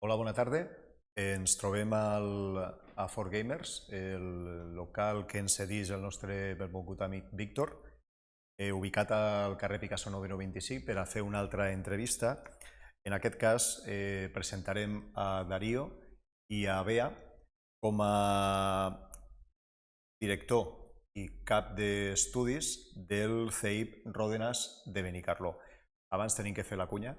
Hola, bona tarda. Ens trobem a 4Gamers, el local que ens cedeix el nostre benvolgut amic Víctor, ubicat al carrer Picasso número 25, per a fer una altra entrevista. En aquest cas presentarem a Darío i a Bea com a director i cap d'estudis del CEIP Ródenas de Benicarló. Abans tenim que fer la cunya,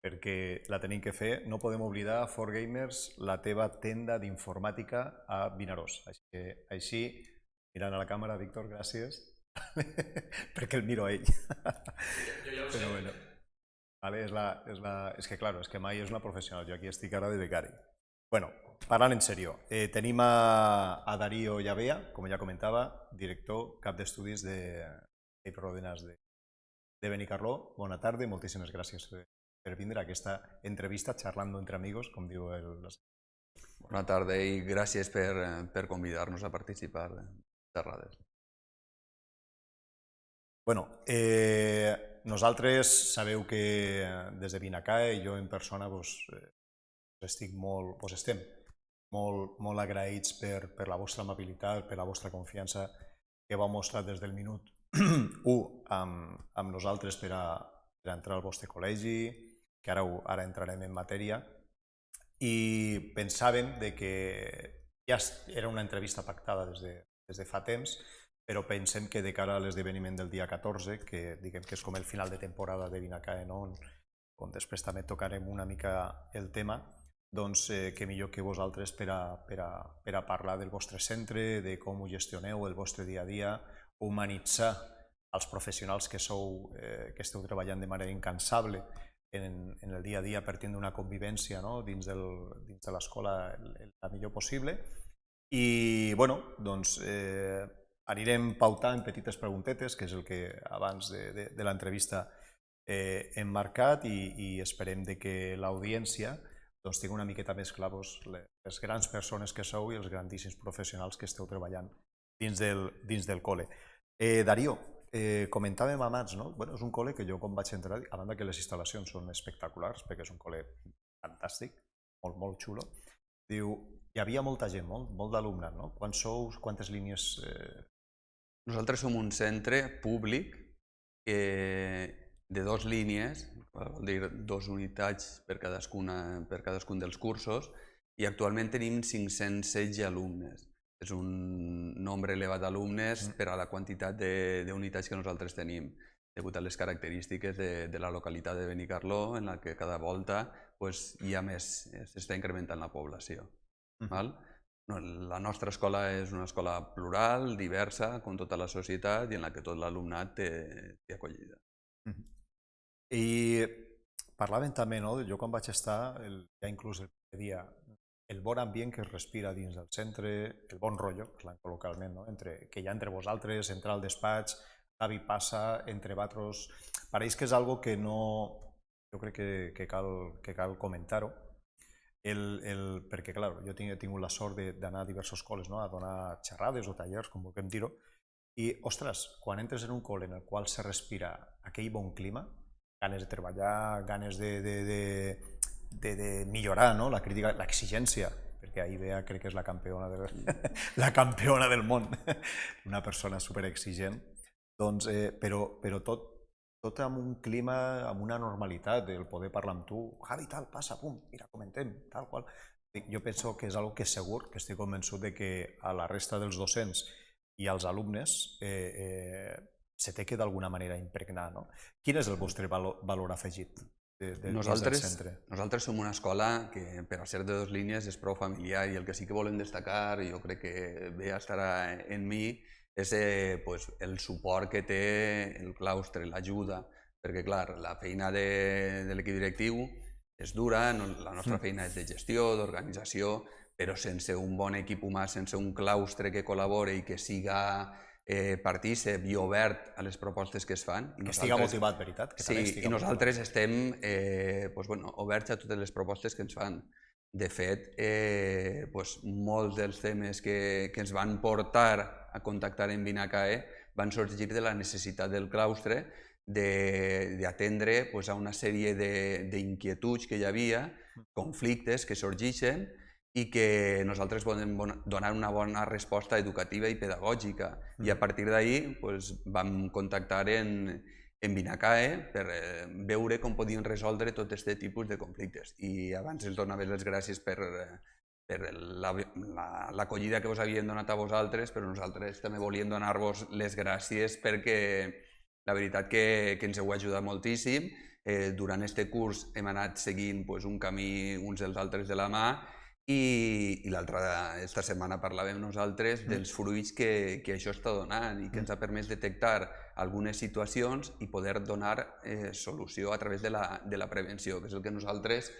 perquè la tenim que fer. No podem oblidar, 4Gamers, la teva tenda d'informàtica a Vinaròs. Així, mirant a la càmera, Víctor, gràcies, perquè el miro a ell. Jo ja ho sé. Però bueno, és que clar, és que mai és una professional, jo aquí estic ara de becari. Bueno, parlant en sèrio, tenim a Darío i a Bea, com ja comentava, director, cap d'estudis de Ródenas de Benicarló. Bona tarda, moltíssimes gràcies per vindre a aquesta entrevista xerrando entre amigos, com diu el... Bona tarda i gràcies per convidar-nos a participar de xerrades. Bueno, nosaltres sabeu que des de Vinacae, jo en persona, estem molt agraïts per la vostra amabilitat, per la vostra confiança que vau mostrar des del minut 1 amb nosaltres per a entrar al vostre col·legi, que ara entrarem en matèria, i pensàvem que ja era una entrevista pactada des de fa temps, però pensem que de cara a l'esdeveniment del dia 14, que diguem que és com el final de temporada de Vinacae, on després també tocarem una mica el tema, doncs que millor que vosaltres per a parlar del vostre centre, de com ho gestioneu, el vostre dia a dia, humanitzar els professionals que esteu treballant de manera incansable en el dia a dia per tindre una convivència dins de l'escola la millor possible. I doncs anirem pautant petites preguntetes, que és el que abans de l'entrevista hem marcat, i esperem que l'audiència tingui una miqueta més clar les grans persones que sou i els grandíssims professionals que esteu treballant dins del col·le. Darío, comentàvem abans, és un col·le que jo quan vaig entrar, a banda que les instal·lacions són espectaculars, perquè és un col·le fantàstic, molt xulo, diu, hi havia molta gent, molt d'alumnat, no? Quants sous, quantes línies... Nosaltres som un centre públic de 2 línies, vol dir 2 unitats per cadascun dels cursos, i actualment tenim 516 alumnes. És un nombre elevat d'alumnes per a la quantitat d'unitats que nosaltres tenim, degut a les característiques de la localitat de Benicarló, en la que cada volta s'està incrementant la població. La nostra escola és una escola plural, diversa, com tota la societat, i en la que tot l'alumnat té acollida. I parlàvem també, jo quan vaig estar, ja inclús el primer dia, el bon ambient que es respira dins del centre, el bon rotllo, parlant col·localment, que hi ha entre vosaltres, entrar al despatx, l'avi passa, entre vosaltres, pareix que és algo que jo crec que cal comentar-ho, perquè, clar, jo he tingut la sort d'anar a diversos col·les, a donar xerrades o tallers, com vulguem dir-ho, i, ostres, quan entres en un col·le en el qual se respira aquell bon clima, ganes de treballar, ganes de millorar, la crítica, l'exigència, perquè ahir Bea crec que és la campiona del món, una persona superexigent, però tot amb un clima, amb una normalitat, el poder parlar amb tu, Javi, tal, passa, pum, mira, comentem, tal qual. Jo penso que és una cosa que segur, que estic convençut que a la resta dels docents i als alumnes se té que d'alguna manera impregnar. Quin és el vostre valor afegit dins del centre? Nosaltres som una escola que, per a ser de 2 línies, és prou familiar, i el que sí que volem destacar, i jo crec que bé estarà en mi, és el suport que té el claustre, l'ajuda, perquè, clar, la feina de l'equip directiu és dura, la nostra feina és de gestió, d'organització, però sense un bon equip humà, sense un claustre que col·labore i que siga partícip i obert a les propostes que es fan. Que estiga motivat, veritat? Sí, i nosaltres estem oberts a totes les propostes que ens fan. De fet, molts dels temes que ens van portar a contactar amb Vinacae van sorgir de la necessitat del claustre d'atendre a una sèrie d'inquietuds que hi havia conflictes que sorgeixen i que nosaltres podem donar una bona resposta educativa i pedagògica. I a partir d'ahir vam contactar en Vinacae per veure com podien resoldre tot aquest tipus de conflictes. I abans els donava les gràcies per l'acollida que us havien donat a vosaltres, però nosaltres també volíem donar-vos les gràcies perquè la veritat que ens heu ajudat moltíssim. Durant aquest curs hem anat seguint un camí uns dels altres de la mà i esta setmana parlàvem nosaltres dels fruits que això està donant i que ens ha permès detectar algunes situacions i poder donar solució a través de la prevenció, que és el que nosaltres,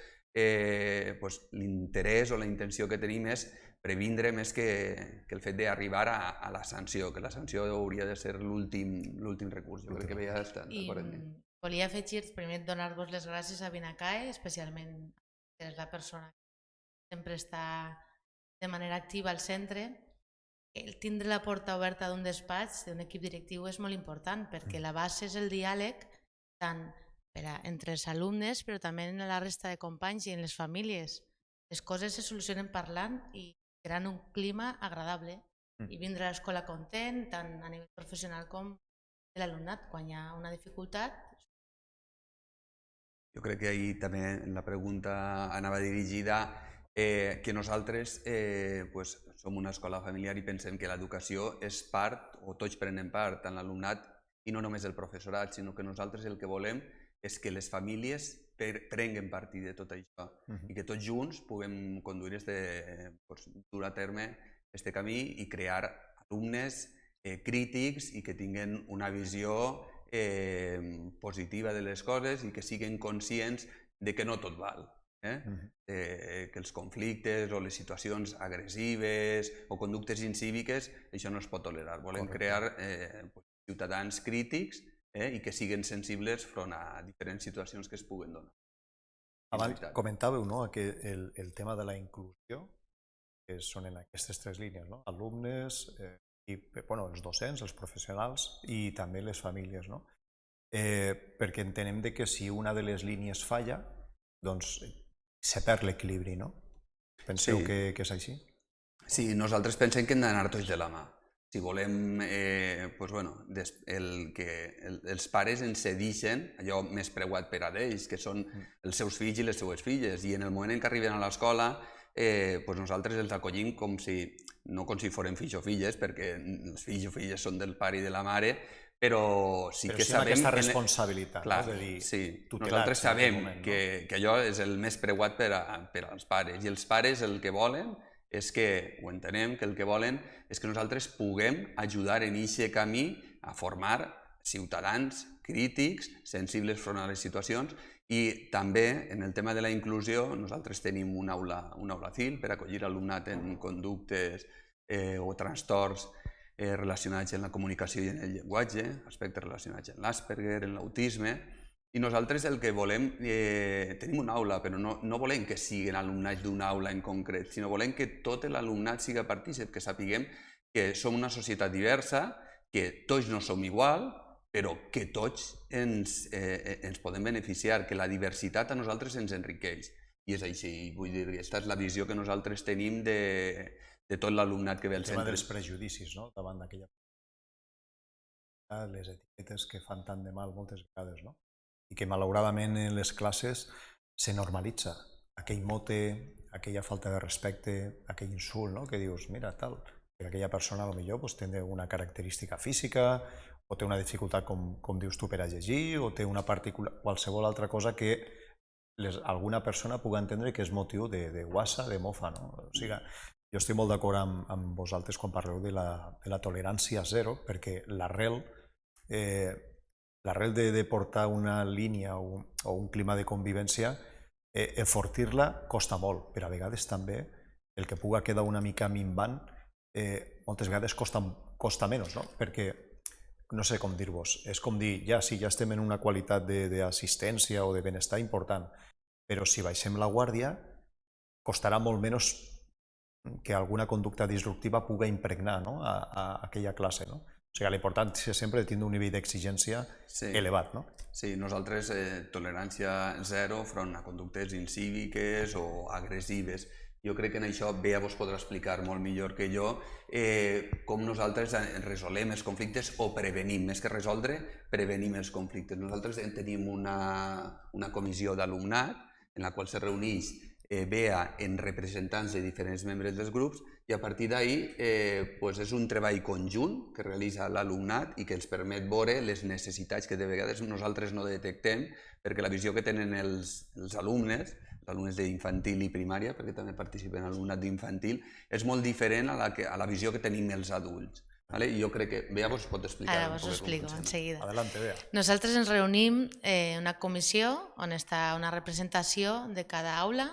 l'interès o la intenció que tenim és previndre més que el fet d'arribar a la sanció, que la sanció hauria de ser l'últim recurs. Jo crec que ja està d'acord amb mi. Volia afegir primer donar-vos les gràcies a Vinacae, especialment que és la persona que sempre està de manera activa al centre. El tindre la porta oberta d'un despatx, d'un equip directiu, és molt important perquè la base és el diàleg tant entre els alumnes però també en la resta de companys i en les famílies. Les coses se solucionen parlant i creant un clima agradable i vindre a l'escola content, tant a nivell professional com de l'alumnat. Quan hi ha una dificultat... Jo crec que ahir també la pregunta anava dirigida que nosaltres som una escola familiar i pensem que l'educació és part, o tots prenen part, tant l'alumnat i no només el professorat, sinó que nosaltres el que volem és que les famílies prenguen partit de tot això i que tots junts puguem conduir dur a terme aquest camí i crear alumnes crítics i que tinguen una visió positiva de les coses i que siguin conscients de que no tot val. Que els conflictes o les situacions agressives o conductes incíviques, això no es pot tolerar. Volem crear ciutadans crítics i que siguin sensibles front a diferents situacions que es puguen donar. Abans comentàveu que el tema de la inclusió, que són en aquestes tres línies, alumnes, els docents, els professionals i també les famílies. Perquè entenem que si una de les línies falla, doncs se perd l'equilibri, no? Penseu que és així? Sí, nosaltres pensem que hem d'anar tots de la mà. Si volem que els pares ens cedixen allò més preuat per a ells, que són els seus fills i les seues filles, i en el moment en què arriben a l'escola nosaltres els acollim no com si foren fills o filles, perquè els fills o filles són del pare i de la mare, però sí que sabem... aquesta responsabilitat, de dir, nosaltres sabem que allò és el més preuat per als pares, i els pares el que volen és que, ho entenem, que el que volen és que nosaltres puguem ajudar en aquest camí a formar ciutadans crítics, sensibles front a les situacions, i també en el tema de la inclusió nosaltres tenim una aula CIL per acollir alumnat en conductes o trastorns relacionats amb la comunicació i en el llenguatge, aspectes relacionats amb l'Asperger, amb l'autisme, i nosaltres el que volem, tenim una aula, però no volem que siguin alumnats d'una aula en concret, sinó volem que tot l'alumnat sigui partícip, que sapiguem que som una societat diversa, que tots no som igual, però que tots ens podem beneficiar, que la diversitat a nosaltres ens enriqueix. I és així, vull dir, aquesta és la visió que nosaltres tenim de tot l'alumnat que ve al centre. El tema dels prejudicis, davant d'aquella... les etiquetes que fan tant de mal moltes vegades, i que malauradament en les classes se normalitza aquell mote, aquella falta de respecte, aquell insult, que dius, mira, tal, que aquella persona potser té una característica física o té una dificultat, com dius tu, per a llegir, o té una qualsevol altra cosa que alguna persona pugui entendre que és motiu de guassa, de mofa. O sigui, jo estic molt d'acord amb vosaltres quan parleu de la tolerància zero, perquè l'arrel de portar una línia o un clima de convivència, enfortir-la costa molt, però a vegades també el que pugui quedar una mica minvant moltes vegades costa menys, perquè no sé com dir-vos, és com dir, ja estem en una qualitat d'assistència o de benestar important, però si baixem la guàrdia costarà molt menys que alguna conducta disruptiva pugui impregnar a aquella classe. O sigui, l'importància sempre de tindre un nivell d'exigència elevat, no? Sí, nosaltres tolerància zero front a conductes incíviques o agressives. Jo crec que en això Bea vos podrà explicar molt millor que jo com nosaltres resolem els conflictes o prevenim, més que resoldre, prevenim els conflictes. Nosaltres tenim una comissió d'alumnat en la qual se reuneix Bea en representants de diferents membres dels grups i a partir d'ahí és un treball conjunt que realitza l'alumnat i que ens permet veure les necessitats que de vegades nosaltres no detectem perquè la visió que tenen els alumnes d'infantil i primària, perquè també participen en l'alumnat d'infantil, és molt diferent a la visió que tenim els adults. Jo crec que Bea vos pot explicar. Ara vos ho explico, enseguida. Adelante, Bea. Nosaltres ens reunim una comissió on està una representació de cada aula,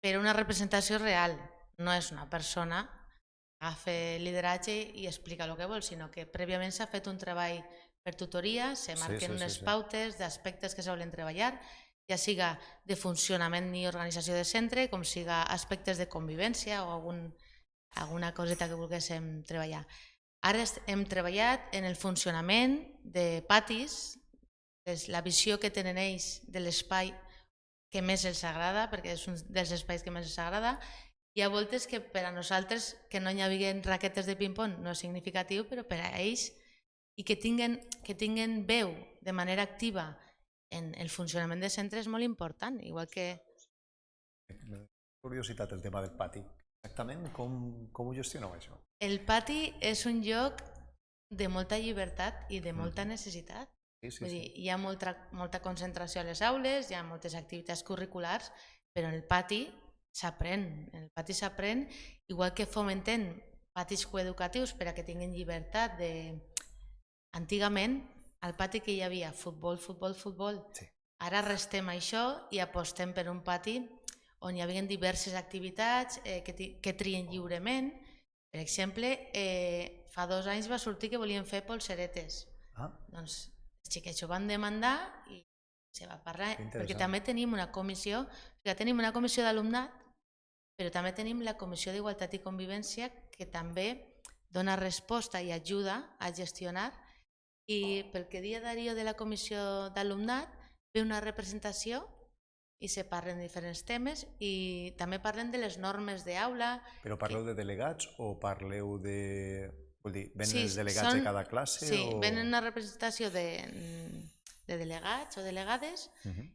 però una representació real. No és una persona que agafa lideratge i explica el que vol, sinó que prèviament s'ha fet un treball per tutoria, se marquen unes pautes d'aspectes que se volen treballar, ja siga de funcionament i organització de centre, com siga aspectes de convivència o alguna coseta que volguéssim treballar. Ara hem treballat en el funcionament de patis, la visió que tenen ells de l'espai que més els agrada, perquè és un dels espais que més els agrada. Hi ha voltes que per a nosaltres que no hi havien raquetes de ping-pong no és significatiu, però per a ells i que tinguen veu de manera activa en el funcionament de centre és molt important, igual que... Curiositat el tema del pati. Exactament com ho gestioneu això? El pati és un lloc de molta llibertat i de molta necessitat. Vull dir, hi ha molta concentració a les aules, hi ha moltes activitats curriculars, però en el pati s'aprèn. En el pati s'aprèn, igual que fomentem patis coeducatius per a que tinguin llibertat de... Antigament, al pati que hi havia futbol. Ara restem això i apostem per un pati on hi havia diverses activitats que trien lliurement. Per exemple, fa 2 anys va sortir que volien fer polseretes. Doncs els xiquets ho van demandar i se va parlar, perquè també tenim una comissió, d'alumnat, però també tenim la comissió d'Igualtat i Convivència que també dona resposta i ajuda a gestionar. I pel que dia Darío de la comissió d'alumnat ve una representació i se parlen de diferents temes i també parlen de les normes d'aula. Però parleu de delegats o parleu de... Vull dir, venen els delegats de cada classe? Sí, venen una representació de delegats o delegades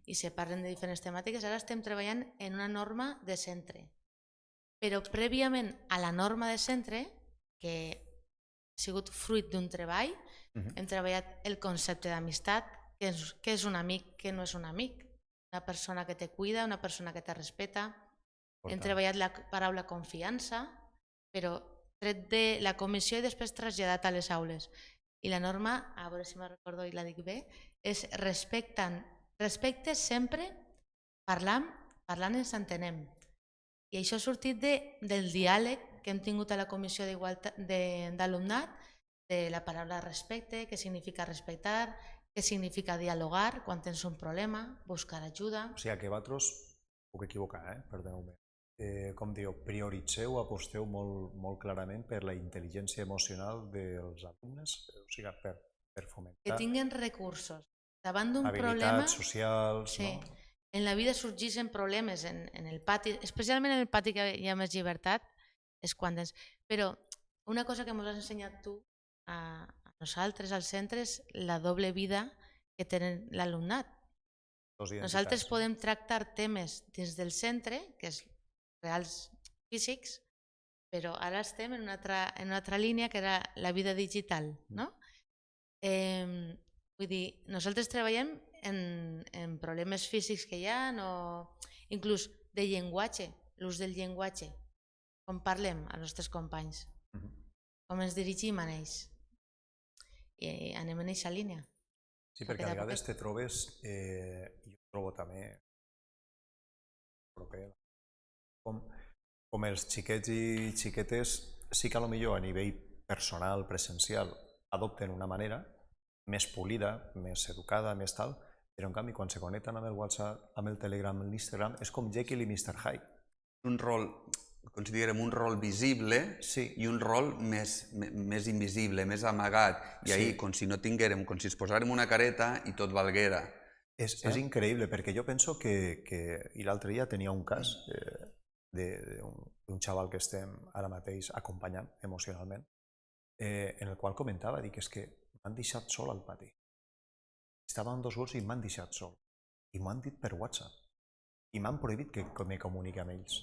i se parlen de diferents temàtiques. Ara estem treballant en una norma de centre. Però prèviament a la norma de centre, que ha sigut fruit d'un treball, hem treballat el concepte d'amistat, què és un amic, què no és un amic, una persona que te cuida, una persona que te respeta. Hem treballat la paraula confiança, però tret de la comissió i després traslladat a les aules. I la norma, a veure si me'n recordo i la dic bé, és respecte sempre, parlant ens entenem. I això ha sortit del diàleg que hem tingut a la comissió d'alumnat, de la paraula respecte, què significa respectar, què significa dialogar quan tens un problema, buscar ajuda. O sigui que vosaltres, puc equivocar, perdoneu-me, com diu, prioritzeu, aposteu molt clarament per la intel·ligència emocional dels alumnes, o sigui, per fomentar... Que tinguin recursos. Davant d'un problema... Habilitats socials, no? En la vida sorgeixen problemes en el pati, especialment en el pati que hi ha més llibertat, és quan tens... Però una cosa que ens has ensenyat tu a nosaltres, als centres, la doble vida que tenen l'alumnat. Nosaltres podem tractar temes dins del centre, que és reals físics, però ara estem en una altra línia que era la vida digital, no? Vull dir, nosaltres treballem en problemes físics que hi ha o inclús de llenguatge, l'ús del llenguatge, com parlem als nostres companys, com ens dirigim a ells. I anem en aquesta línia. Sí, perquè a vegades te trobes, i jo trobo també, com els xiquets i xiquetes sí que potser a nivell personal, presencial, adopten una manera més polida, més educada, més tal, però en canvi quan se connecten amb el WhatsApp, amb el Telegram, amb l'Instagram, és com Jekyll i Mr. Hyde. Un rol considerem un rol visible i un rol més invisible, més amagat. I ahir, com si no tinguérem, com si es posàrem una careta i tot valguera. És increïble, perquè jo penso que i l'altre dia tenia un cas d'un xaval que estem ara mateix acompanyant emocionalment, en el qual comentava, dic, és que m'han deixat sol al pati. Estava amb 2 gos i m'han deixat sol. I m'ho han dit per WhatsApp. I m'han prohibit que me comuniqui amb ells.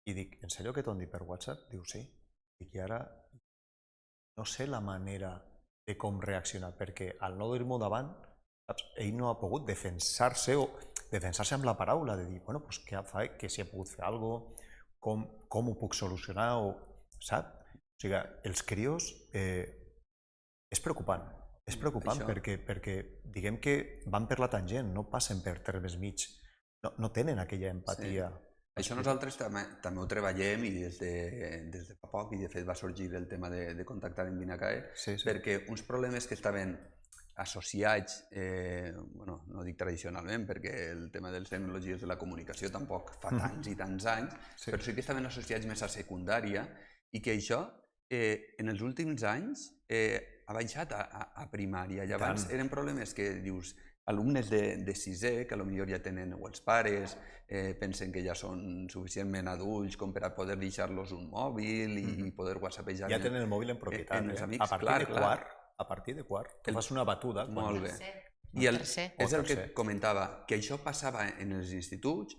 I dic, en sèrio que t'ho han dit per WhatsApp? Diu, sí. Dic, i ara no sé la manera de com reaccionar, perquè al no dir-m'ho davant, ell no ha pogut defensar-se amb la paraula, de dir, bueno, doncs què fa, que si he pogut fer alguna cosa, com ho puc solucionar, saps? O sigui, els crios és preocupant perquè diguem que van per la tangent, no passen per termes mig, no tenen aquella empatia. Això nosaltres també ho treballem i des de fa poc, i de fet va sorgir el tema de contactar amb Vinacae, perquè uns problemes que estaven associats, no dic tradicionalment, perquè el tema de les tecnologies de la comunicació tampoc fa tants i tants anys, però sí que estaven associats més a secundària i que això en els últims anys ha baixat a primària. I abans eren problemes que dius, alumnes de sisè, que potser ja tenen els pares, pensen que ja són suficientment adults com per a poder deixar-los un mòbil i poder whatsappejar. Ja tenen el mòbil en propietat. A partir de quart, tu fas una batuda. Molt bé. I és el que comentava, que això passava en els instituts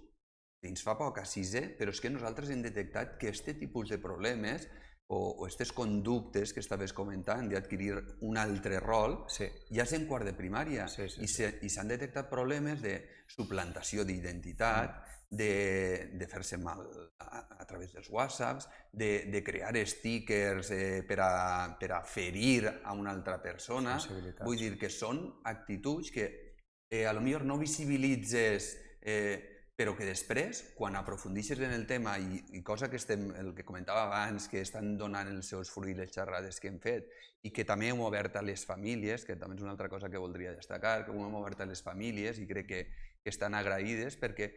fins fa poc a sisè, però és que nosaltres hem detectat que aquest tipus de problemes o aquestes conductes que estaves comentant d'adquirir un altre rol, ja és en quart de primària i s'han detectat problemes de suplantació d'identitat, de fer-se mal a través dels whatsapps, de crear stickers per a ferir a una altra persona. Vull dir que són actituds que potser no visibilitzes, però que després, quan aprofundixes en el tema, i cosa que el que comentava abans, que estan donant els seus fruits les xerrades que hem fet, i que també hem obert a les famílies, que també és una altra cosa que voldria destacar, que ho hem obert a les famílies i crec que estan agraïdes perquè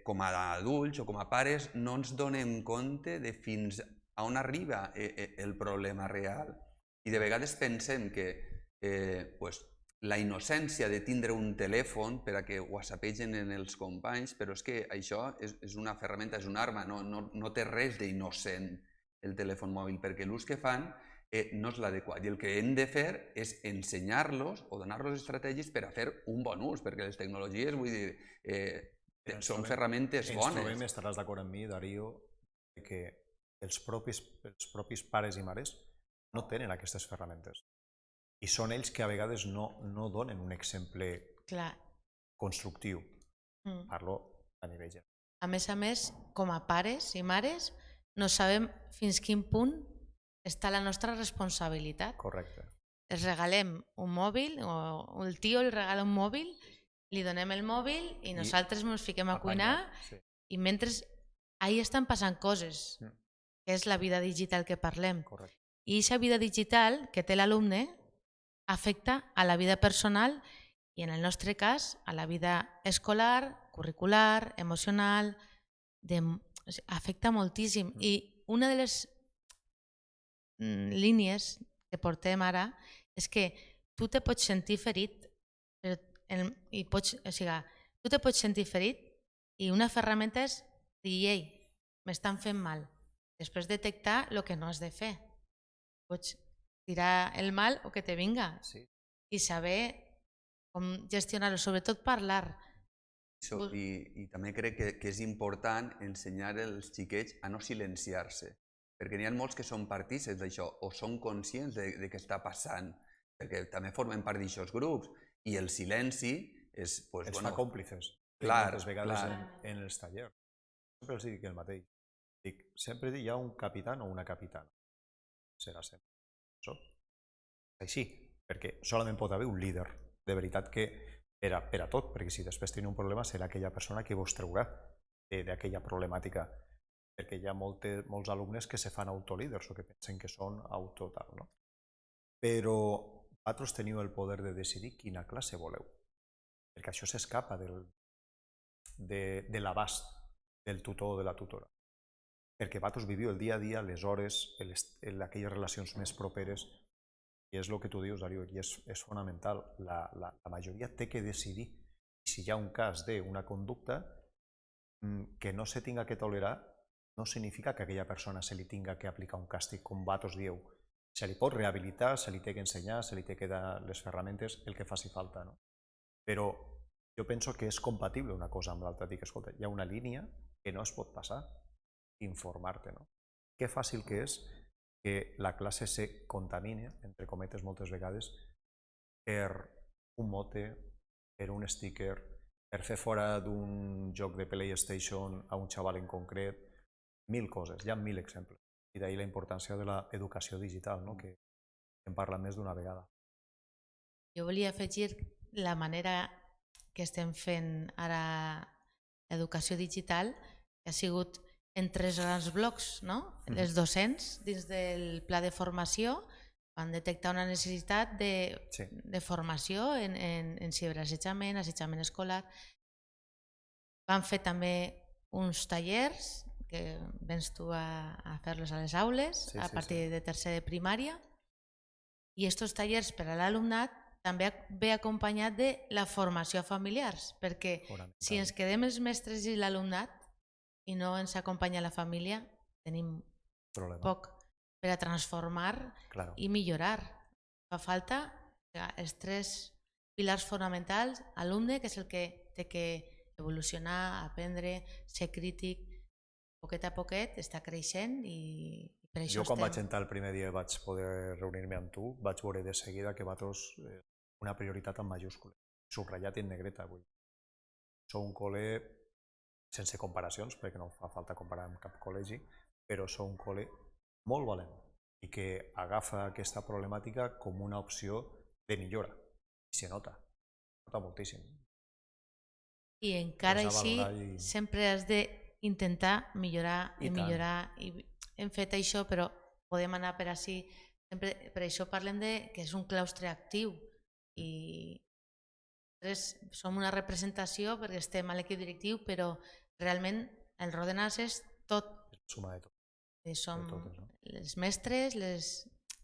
com a adults o com a pares no ens donem compte de fins a on arriba el problema real. I de vegades pensem que la innocència de tindre un telèfon per a que whatsappegen els companys, però és que això és una ferramenta, és una arma, no té res d'innocent el telèfon mòbil, perquè l'ús que fan no és l'adequat. I el que hem de fer és ensenyar-los o donar-los estratègies per a fer un bon ús, perquè les tecnologies, vull dir, són ferramentes bones. Ens trobem, estaràs d'acord amb mi, Darío, que els propis pares i mares no tenen aquestes ferramentes. I són ells que a vegades no donen un exemple constructiu. Parlo a nivell general. A més, com a pares i mares, no sabem fins quin punt està la nostra responsabilitat. Correcte. Els regalem un mòbil, o el tio li regala un mòbil, li donem el mòbil i nosaltres ens fiquem a cuinar i mentre ahí estan passant coses, que és la vida digital que parlem. I aquesta vida digital que té l'alumne afecta a la vida personal i, en el nostre cas, a la vida escolar, curricular, emocional, afecta moltíssim. I una de les línies que portem ara és que tu te pots sentir ferit, i una ferramenta és dir, ei, m'estan fent mal. Després detectar el que no has de fer. Pots tirar el mal o que te vinga i saber com gestionar-ho, sobretot parlar. I també crec que és important ensenyar als xiquets a no silenciar-se, perquè n'hi ha molts que són partícips d'això o són conscients de què està passant, perquè també formen part d'aixòs grups i el silenci és... Els fa còmplices. Moltes vegades en els tallers. Sempre els dic el mateix. Sempre hi ha un capità o una capitana. Serà sempre. Així, perquè solament pot haver un líder, de veritat que per a tot, perquè si després teniu un problema serà aquella persona que vos treurà d'aquella problemàtica, perquè hi ha molts alumnes que se fan autolíders o que pensen que són autotal, no? Però vosaltres teniu el poder de decidir quina classe voleu, perquè això s'escapa de l'abast del tutor o de la tutora. el que vosaltres viviu el dia a dia, les hores, aquelles relacions més properes, i és el que tu dius, Darío, i és fonamental. La majoria té que decidir si hi ha un cas d'una conducta que no se tinga que tolerar, no significa que a aquella persona se li tinga que aplicar un càstig, com vosaltres dieu. Se li pot rehabilitar, se li té que ensenyar, se li té que dar les ferramentes, el que faci falta. Però jo penso que és compatible una cosa amb l'altra. Dic, escolta, hi ha una línia que no es pot passar, informar-te. Que fàcil que és que la classe se contamine, entre cometes moltes vegades, per un mote, per un sticker, per fer fora d'un joc de PlayStation a un xaval en concret, 1000 coses, hi ha 1000 exemples. I d'ahir la importància de l'educació digital, que en parla més d'una vegada. Jo volia afegir la manera que estem fent ara l'educació digital, que ha sigut en 3 grans blocs, els docents dins del pla de formació van detectar una necessitat de formació en ciberassetjament, assetjament escolar. Van fer també uns tallers que vens tu a fer-los a les aules a partir de tercer de primària, i aquests tallers per a l'alumnat també ve acompanyat de la formació a familiars, perquè si ens quedem els mestres i l'alumnat i no ens acompanya la família, tenim poc per a transformar i millorar. Fa falta els 3 pilars fonamentals: alumne, que és el que té que evolucionar, aprendre, ser crític, poquet a poquet, està creixent i per això estem... Jo quan vaig entrar el primer dia i vaig poder reunir-me amb tu, vaig veure de seguida que vosaltres una prioritat en majúscules, subratllat en negreta. Sou un col·le sense comparacions, perquè no fa falta comparar amb cap col·legi, però sou un col·le molt valent i que agafa aquesta problemàtica com una opció de millora. I se nota moltíssim. I encara així sempre has d'intentar millorar i millorar. Hem fet això, però podem anar per així. Per això parlem que és un claustre actiu i som una representació perquè estem a l'equip directiu, però realment el Rodenas és tot. Suma de tot. Som les mestres,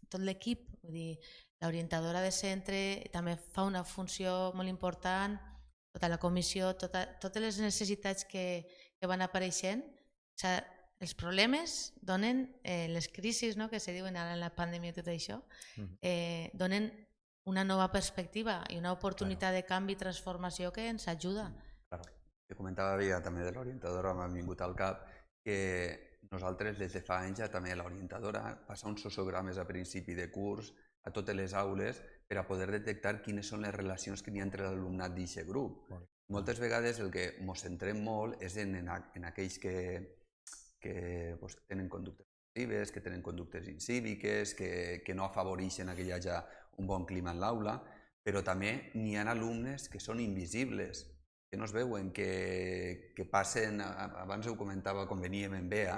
tot l'equip, l'orientadora de centre també fa una funció molt important, tota la comissió, totes les necessitats que van apareixent. Els problemes donen, les crisis que se diuen ara en la pandèmia i tot això, donen una nova perspectiva i una oportunitat de canvi i transformació que ens ajuda. Que comentava també de l'orientadora, m'ha vingut al cap que nosaltres des de fa anys ja també l'orientadora passa uns sociogrames a principi de curs a totes les aules per a poder detectar quines són les relacions que hi ha entre l'alumnat d'aquest grup. Moltes vegades el que ens centrem molt és en aquells que tenen conductes agressives, que tenen conductes incíviques, que no afavoreixen que hi hagi un bon clima en l'aula, però també n'hi ha alumnes que són invisibles, que no es veuen, que passen, abans ho comentava quan veníem en Bea,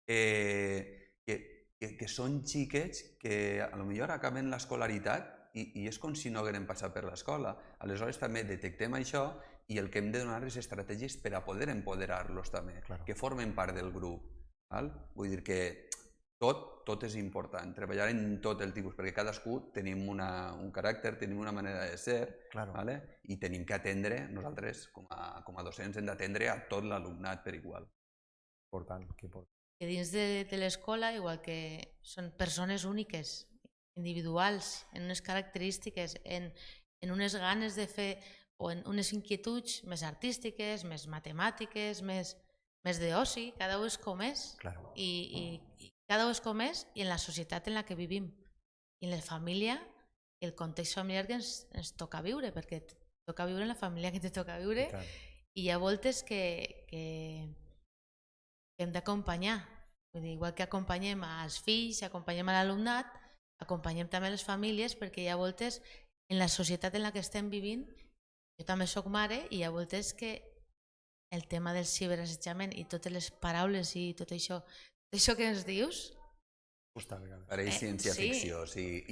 que són xiquets que potser acaben l'escolaritat i és com si no hagueren passat per l'escola. Aleshores també detectem això i el que hem de donar és estratègies per a poder empoderar-los també, que formen part del grup. Vull dir que tot és important, treballar en tot el tipus, perquè cadascú tenim un caràcter, tenim una manera de ser i tenim que atendre, nosaltres com a docents hem d'atendre a tot l'alumnat per igual. Important. Que dins de l'escola, igual que són persones úniques, individuals, en unes característiques, en unes ganes de fer o en unes inquietuds més artístiques, més matemàtiques, més d'oci, cada un és com és. I cada un és com és i en la societat en la que vivim. I en la família, el context familiar que ens toca viure, perquè toca viure en la família que te toca viure i hi ha voltes que hem d'acompanyar. Igual que acompanyem als fills, acompanyem a l'alumnat, acompanyem també les famílies, perquè hi ha voltes en la societat en la que estem vivint, jo també soc mare, i hi ha voltes que el tema del ciberassetjament i totes les paraules i tot això que ens dius... Pareix ciència-ficció, sí.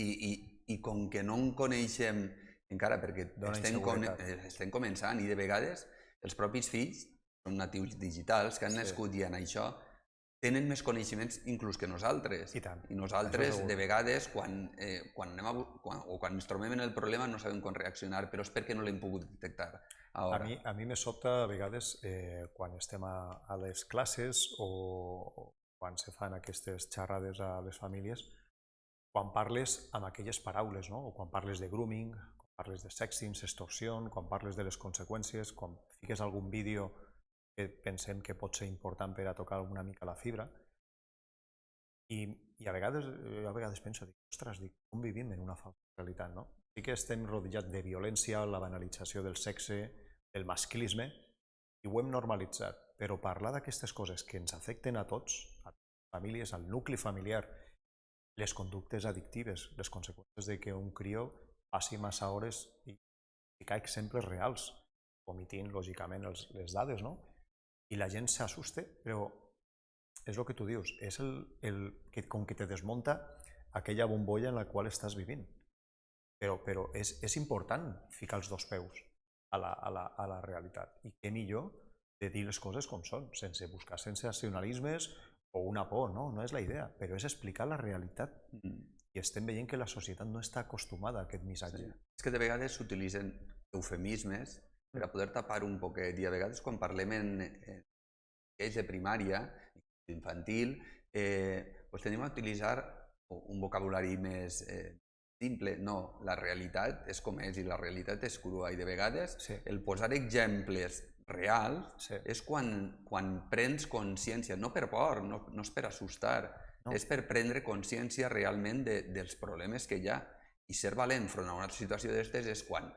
I com que no en coneixem encara, perquè estem començant, i de vegades els propis fills són natius digitals que han nascut ja en això, tenen més coneixements inclús que nosaltres. I tant. I nosaltres, Això segur. de vegades, quan ens trobem en el problema, no sabem com reaccionar, però és perquè no l'hem pogut detectar ara. A mi me sobta a vegades quan estem a les classes o quan se fan aquestes xerrades a les famílies, quan parles amb aquelles paraules, no? O quan parles de grooming, quan parles de sexting, sextorsió, quan parles de les conseqüències, quan fiques algun vídeo que pensem que pot ser important per a tocar una mica la fibra, i a vegades penso, ostres, com vivim en una falsa realitat, no? Sí que estem rodejats de violència, la banalització del sexe, del masclisme, i ho hem normalitzat, però parlar d'aquestes coses que ens afecten a tots, a les famílies, al nucli familiar, les conductes addictives, les conseqüències de que un crió passi massa hores i ficar exemples reals, omitint, lògicament, les dades, no? I la gent s'assusta, però és el que tu dius, és com que te desmunta aquella bombolla en la qual estàs vivint. Però és important ficar els dos peus a la realitat. I què millor de dir les coses com són, sense buscar sensacionalismes o una por, no? No és la idea, però és explicar la realitat. I estem veient que la societat no està acostumada a aquest missatge. És que de vegades s'utilitzen eufemismes per a poder tapar un poquet, i a vegades quan parlem en lleis de primària, infantil, tenim a utilitzar un vocabulari més simple. No, la realitat és com és i la realitat és crua, i de vegades el posar exemples reals és quan prens consciència, no per por, no és per assustar, és per prendre consciència realment dels problemes que hi ha, i ser valent front a una situació d'aquestes és quan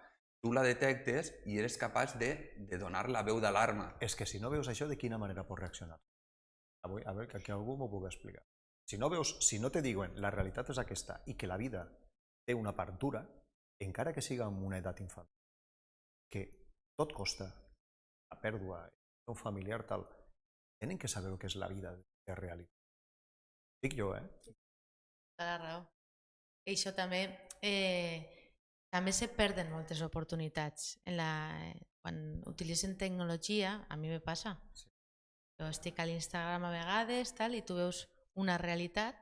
tu la detectes i eres capaç de donar la veu d'alarma. És que si no veus això, de quina manera pots reaccionar? A veure, que algú m'ho pugui explicar. Si no te diuen la realitat és aquesta i que la vida té una part dura, encara que siga en una edat infantil, que tot costa, la pèrdua, un familiar tal, tenen que saber el que és la vida de realitat. Dic jo, Tota la raó. I això també se perden moltes oportunitats. Quan utilitzen tecnologia, a mi me passa. Jo estic a l'Instagram a vegades i tu veus una realitat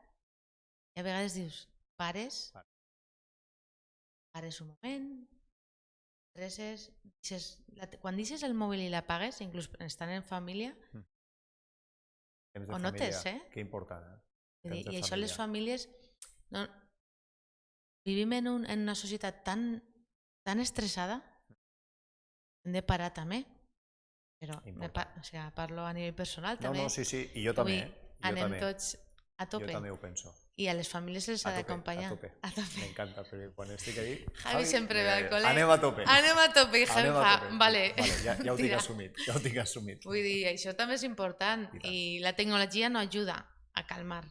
i a vegades dius, pares un moment, quan deixes el mòbil i l'apagues, inclús estant en família, ho notes, Que important, I això les famílies... Vivim en una societat tan estressada, hem de parar també, però parlo a nivell personal també. No, sí, i jo també. Anem tots a tope. Jo també ho penso. I a les famílies se'ls ha d'acompanyar. A tope. M'encanta, perquè quan estic ahí... Javi sempre ve al col·le. Anem a tope. I Javi fa, vale. Ja ho tinc assumit. Vull dir, això també és important i la tecnologia no ajuda a calmar.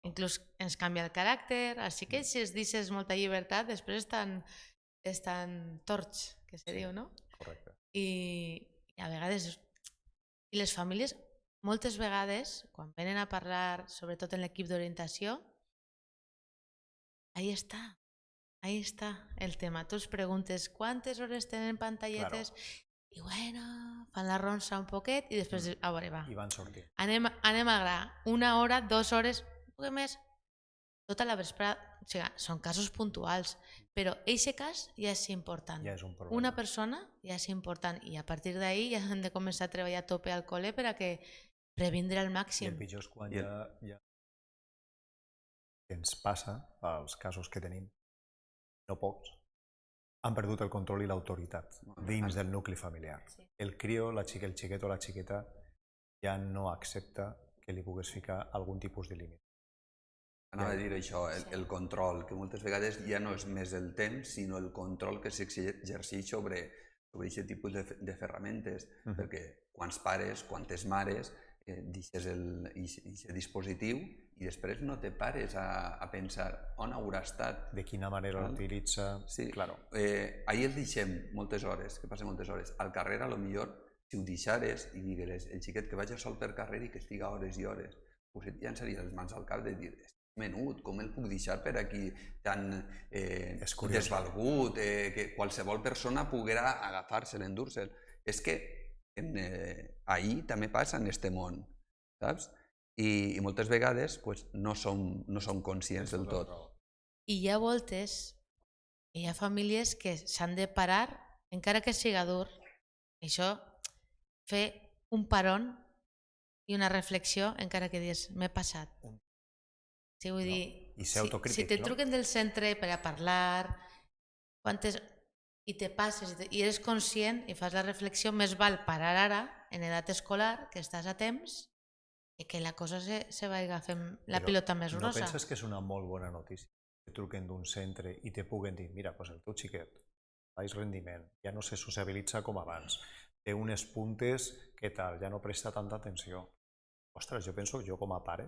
Inclús ens canvia el caràcter, així que si es deixes molta llibertat, després estan torts, que se diu, no? Correcte. I a vegades, i les famílies, moltes vegades, quan venen a parlar, sobretot en l'equip d'orientació, ahí està el tema. Tu els preguntes quantes hores tenen pantalletes i bueno, fan la ronsa un poquet i després, a veure, va. I van sortir. Anem a gra, 1 hora, 2 hores, un poc més, tota la vesprada. O sigui, són casos puntuals, però aquest cas ja és important. Ja és un problema. Una persona ja és important i a partir d'ahir ja hem de començar a treballar a tope al col·le per a que previndre al màxim. I el pitjor és quan ja ens passa, els casos que tenim, no pocs, han perdut el control i l'autoritat dins del nucli familiar. El crió, el xiquet o la xiqueta ja no accepta que li pugues ficar algun tipus de límit. Anava a dir això, el control, que moltes vegades ja no és més el temps, sinó el control que s'exerceix sobre aquest tipus de ferramentes, perquè quants pares, quantes mares, deixes aquest dispositiu i després no te pares a pensar on haurà estat. De quina manera l'utilitza. Sí, ahir el deixem moltes hores, que passen moltes hores. Al carrer, a lo millor, si ho deixares i digueres el xiquet que vagi sol per carrer i que estiga hores i hores, ja llançaria les mans al cap de dir menut, com el puc deixar per aquí tan desvalgut, que qualsevol persona poguera agafar-se'l, endur-se'l. És que ahir també passa en este món, saps? i moltes vegades no som conscients del tot. I hi ha voltes, hi ha famílies que s'han de parar, encara que siga dur, això, fer un paron i una reflexió, encara que dius, m'he passat. Sí, vull dir, I ser autocrític, si te truquen del centre per a parlar, i te passes i eres conscient i fas la reflexió, més val parar ara, en edat escolar, que estàs a temps, i que la cosa se vagi fent la pilota més grossa. No penses que és una molt bona notícia? Que truquen d'un centre i te puguen dir, mira, el teu xiquet, baix rendiment, ja no se sociabilitza com abans, té unes puntes, què tal, ja no presta tanta atenció. Ostres, jo penso, jo com a pare,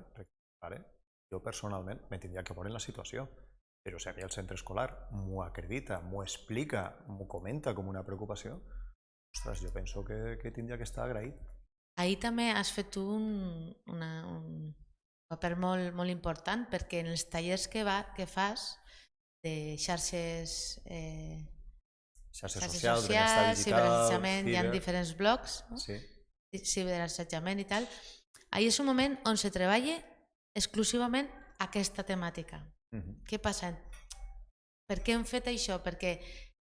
jo personalment me tindria que veure en la situació, però si a mi el centre escolar m'ho acredita, m'ho explica, m'ho comenta com una preocupació, ostres, jo penso que tindria que estar agraït. Ahir també has fet un paper molt important, perquè en els tallers que fas de xarxes socials, benestar digital, ciberassetjament, hi ha diferents blocs, ciberassetjament i tal. Ahir és un moment on se treballa exclusivament aquesta temàtica. Què passa? Per què hem fet això? Perquè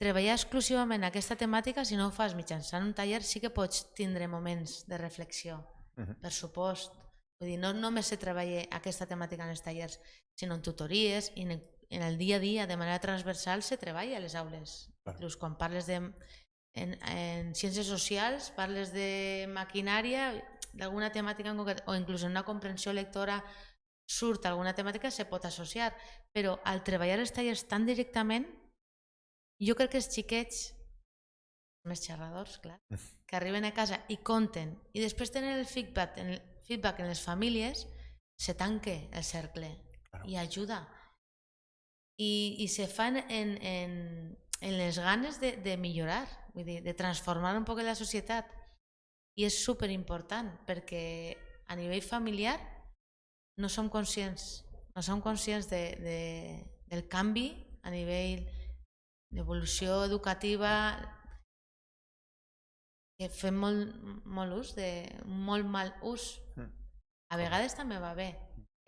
treballar exclusivament aquesta temàtica, si no ho fas mitjançant un taller, sí que pots tindre moments de reflexió, per supost. Vull dir, no només se treballa aquesta temàtica en els tallers, sinó en tutories i en el dia a dia, de manera transversal, se treballa a les aules. Inclús quan parles en ciències socials, parles de maquinària, d'alguna temàtica en concret, o inclús en una comprensió lectora surt alguna temàtica, se pot associar. Però al treballar els tallers tan directament, jo crec que els xiquets, més xerradors, clar, que arriben a casa i conten, i després tenen el feedback en les famílies, se tanque el cercle i ajuda. I se fan en les ganes de millorar, vull dir, de transformar un poc la societat. I és superimportant, perquè a nivell familiar no som conscients del canvi a nivell d'evolució educativa, que fem molt ús, molt mal ús. A vegades també va bé.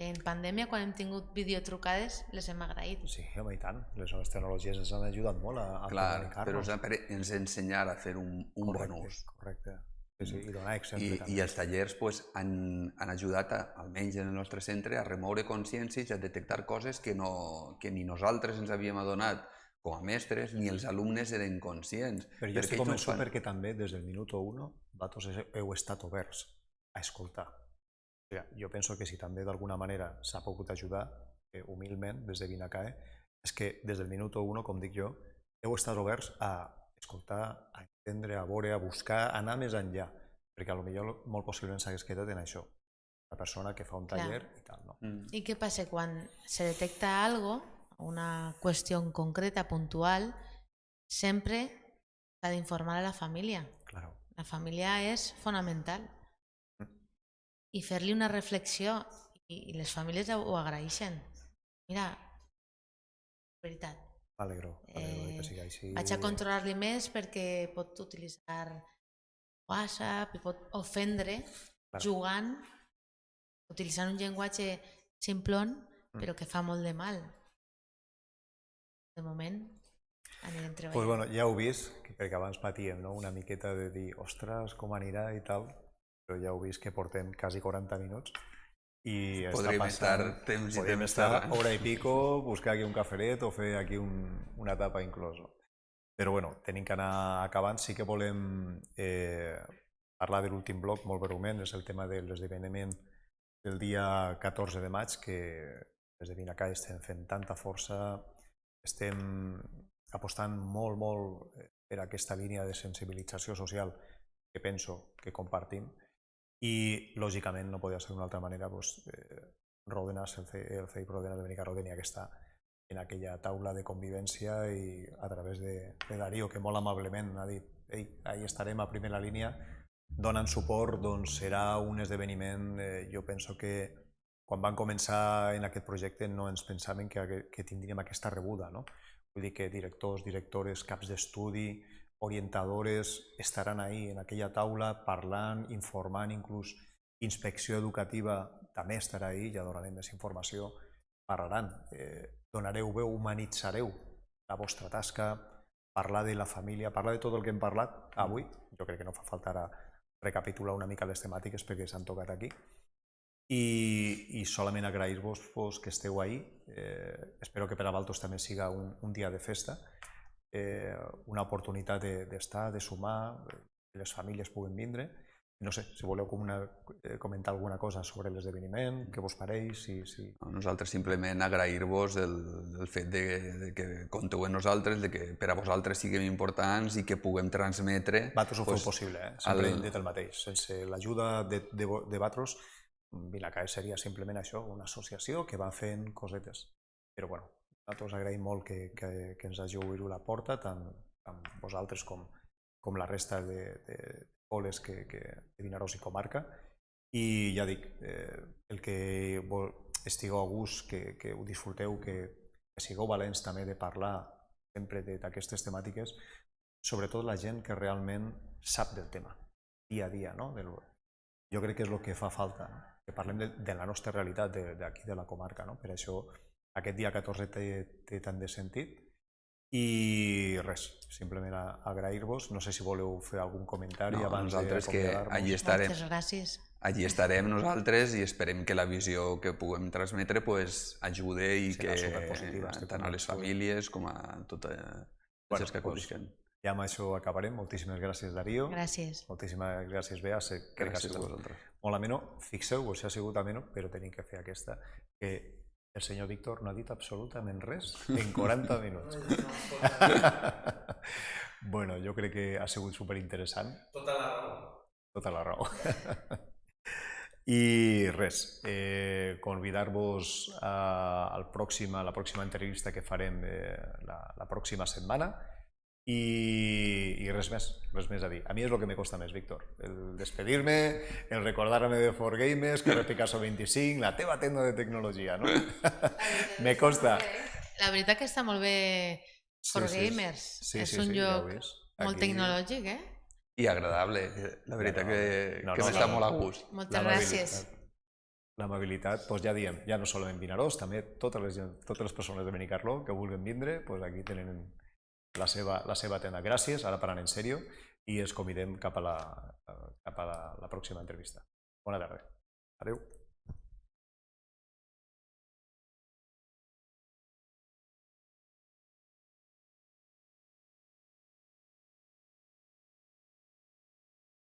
En pandèmia, quan hem tingut videotrucades, les hem agraït. Sí, home, i tant. Les noves tecnologies ens han ajudat molt a comunicar-nos. Clar, però ens ensenyar a fer un bon ús. Correcte. Sí, i donar exemple també. I els tallers han ajudat, almenys en el nostre centre, a remoure consciències i a detectar coses que ni nosaltres ens havíem adonat com a mestres, ni els alumnes eren conscients. Però jo estic convençut perquè també des del minut 1 vosaltres heu estat oberts a escoltar. Jo penso que si també d'alguna manera s'ha pogut ajudar, humilment, des de Vinacae, és que des del minut 1, com dic jo, heu estat oberts a escoltar, a entendre, a veure, a buscar, a anar més enllà, perquè potser molt possiblement s'hagués quedat en això, la persona que fa un taller i tal. I què passa? Quan se detecta alguna cosa, una qüestió concreta, puntual, sempre s'ha d'informar a la família. La família és fonamental. I fer-li una reflexió, i les famílies ho agraeixen. Mira, veritat. M'alegro que sigui així. Vaig a controlar-li més perquè pot utilitzar WhatsApp i pot ofendre jugant, utilitzant un llenguatge simplon, però que fa molt de mal. De moment anirem treballant. Doncs ja heu vist, perquè abans patíem una miqueta de dir, ostres, com anirà i tal, però ja heu vist que portem quasi 40 minuts i podríem estar temps i temps estar hora i pico, buscar aquí un caferet o fer aquí una tapa inclosa. Però tenim que anar acabant. Sí que volem parlar de l'últim bloc molt breument, és el tema de l'esdeveniment del dia 14 de maig, que des de Vinacae estem fent tanta força, estem apostant molt per aquesta línia de sensibilització social que penso que compartim. I, lògicament, no podia ser d'una altra manera, Ródenas, el CEIP Ródenas de Benicarló tenia que estar en aquella taula de convivència i a través de Darío, que molt amablement ha dit ahí estarem a primera línia, donant suport, doncs serà un esdeveniment. Jo penso que quan vam començar en aquest projecte no ens pensàvem que tindríem aquesta rebuda. Vull dir que directors, directores, caps d'estudi, orientadores estaran ahí en aquella taula parlant, informant inclús Inspecció educativa també estarà ahí, ja donarem més informació, parlaran, donareu veu, humanitzareu la vostra tasca, parlar de la família, parlar de tot el que hem parlat avui. Jo crec que no fa falta ara recapitular una mica les temàtiques perquè s'han tocat aquí. I solament agrair-vos que esteu ahí. Espero que per a vosaltres també siga un dia de festa, una oportunitat d'estar, de sumar, que les famílies puguen vindre. No sé, si voleu comentar alguna cosa sobre l'esdeveniment, què vos pareix? Nosaltres simplement agrair-vos el fet que compteu amb nosaltres, que per a vosaltres siguem importants i que puguem transmetre... Vosaltres ho feu possible, sempre hem dit el mateix. Sense l'ajuda de vosaltres, Vinacae seria simplement això, una associació que va fent cosetes. Però bueno, nosaltres agraïm molt que ens hàgiu obert la porta, tant vosaltres com la resta de pobles de Vinaròs i comarca. I ja dic, el que estigueu a gust, que ho disfruteu, que sigueu valents també de parlar sempre d'aquestes temàtiques, sobretot la gent que realment sap del tema, dia a dia. Jo crec que és el que fa falta, que parlem de la nostra realitat d'aquí de la comarca. Per això aquest dia 14 té tant de sentit. I res, simplement agrair-vos. No sé si voleu fer algun comentari abans d'acomiadar-nos. Allí estarem. Moltes gràcies. Allí estarem nosaltres i esperem que la visió que puguem transmetre ajude i que tant a les famílies com a totes les que acudisquen. Ja amb això acabarem. Moltíssimes gràcies, Darío. Gràcies. Moltíssimes gràcies, Bea. Gràcies a vosaltres. Molt ameno. Fixeu-vos, si ha sigut ameno, però tenim que fer aquesta, que el senyor Víctor no ha dit absolutament res en 40 minuts. Bueno, jo crec que ha sigut superinteressant. Tota la raó. Tota la raó. I res, convidar-vos a la pròxima entrevista que farem la pròxima setmana. I res més a dir. A mi és el que me costa més, Víctor. El despedir-me, el recordar-me de 4Gamers, Carrer Picasso 25, la teva tenda de tecnologia, no? Me costa. La veritat que està molt bé 4Gamers. És un lloc molt tecnològic, I agradable. La veritat que m'està molt a gust. Moltes gràcies. L'amabilitat, doncs ja diem, ja no solament Vinaròs, també totes les persones de Benicarló que vulguin vindre, aquí tenen la seva tenda. Gràcies, ara parlant en sèrio, i els convidem cap a la pròxima entrevista. Bona tarda. Adéu.